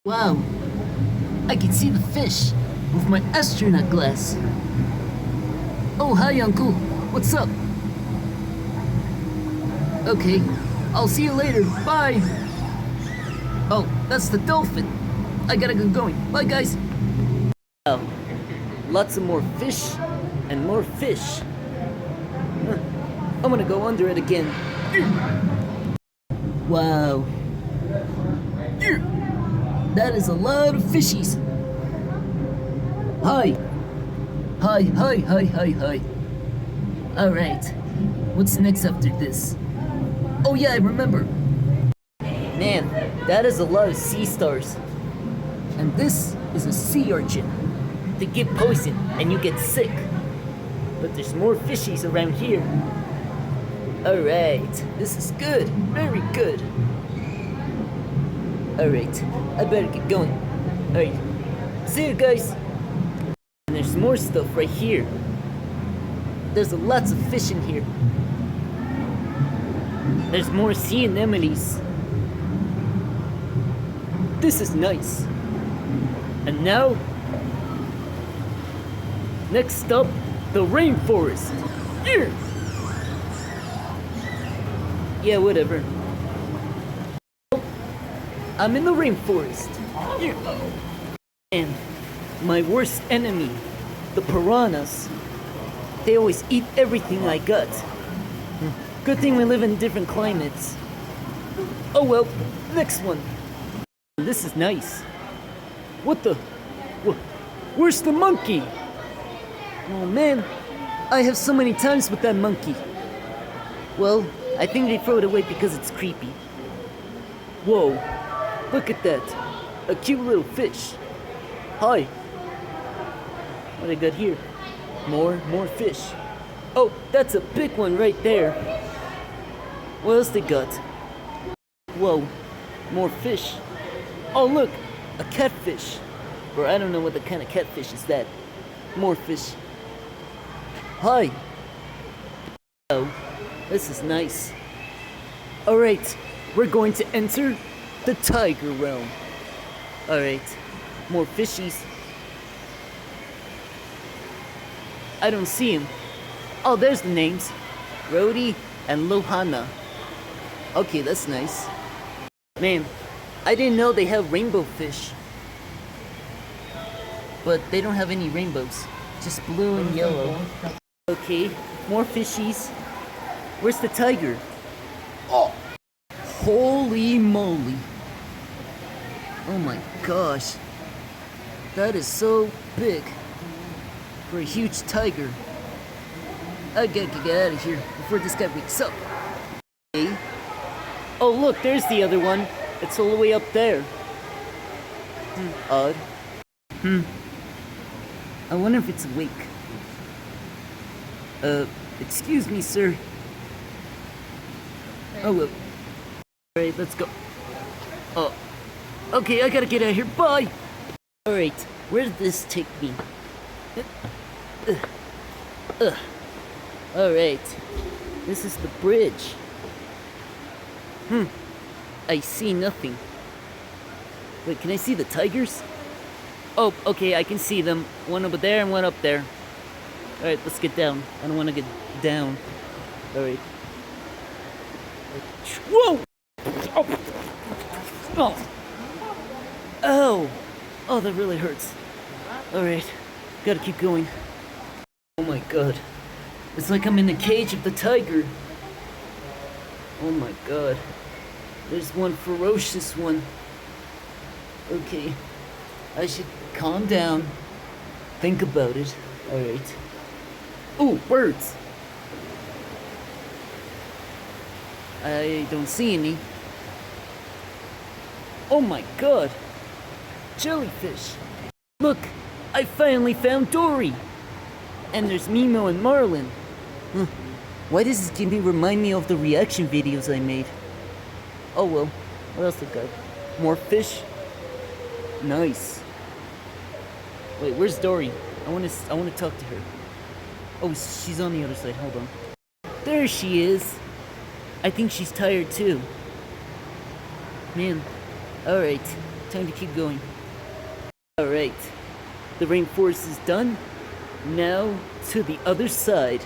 Wow, I can see the fish with my astronaut glass. Oh, hi, Uncle. What's up? Okay, I'll see you later. Bye. Oh, that's the dolphin. I gotta get going. Bye, guys. Wow, lots of more fish and more fish. Huh. I'm gonna go under it again. Wow. That is a lot of fishies. Hi. Hi. Alright. What's next after this? Oh yeah, I remember. Man, that is a lot of sea stars. And this is a sea urchin. They get poison and you get sick. But there's more fishies around here. Alright, this is good. Very good. Alright, I better get going. Alright, see you guys. And there's more stuff right here. There's lots of fish in here. There's more sea anemones. This is nice. And now, next up, the rainforest. Here. Yeah, whatever. I'm in the rainforest. Here. And my worst enemy, the piranhas. They always eat everything I got. Good thing we live in different climates. Oh well, next one. This is nice. What the? Where's the monkey? Oh man, I have so many times with that monkey. Well, I think they throw it away because it's creepy. Whoa, look at that. A cute little fish. Hi. What I got here? More fish. Oh, that's a big one right there. What else they got? Whoa, more fish. Oh look, a catfish. Or I don't know what the kind of catfish is that. More fish. Hi. Oh, this is nice. Alright, we're going to enter the tiger realm. Alright, more fishies. I don't see him. Oh, there's the names. Rhodey and Lohana. Okay, that's nice. Man, I didn't know they have rainbow fish. But they don't have any rainbows. Just blue and yellow. Okay, more fishies. Where's the tiger? Oh! Holy moly. Oh my gosh. That is so big. For a huge tiger. I gotta get out of here before this guy wakes up. Okay. Oh look, there's the other one. It's all the way up there. Odd. I wonder if it's awake. Excuse me, sir. Oh well. Alright, let's go. Oh. Okay, I gotta get out of here. Bye! Alright, where did this take me? Alright. This is the bridge. I see nothing. Wait, can I see the tigers? Oh, okay, I can see them. One over there and one up there. Alright, let's get down. I don't want to get down. Alright. Whoa! Oh! Oh! Oh, that really hurts. Alright, gotta keep going. Oh my god. It's like I'm in the cage of the tiger. Oh my god. There's one ferocious one. Okay. I should calm down. Think about it. Alright. Ooh, birds! I don't see any. Oh my god! Jellyfish! Look! I finally found Dory! And there's Mimo and Marlin. Why does this game remind me of the reaction videos I made? Oh well. What else they got? More fish? Nice. Wait, where's Dory? I want to talk to her. Oh, she's on the other side. Hold on. There she is. I think she's tired too. Man. Alright. Time to keep going. Alright. The rainforest is done. Now to the other side.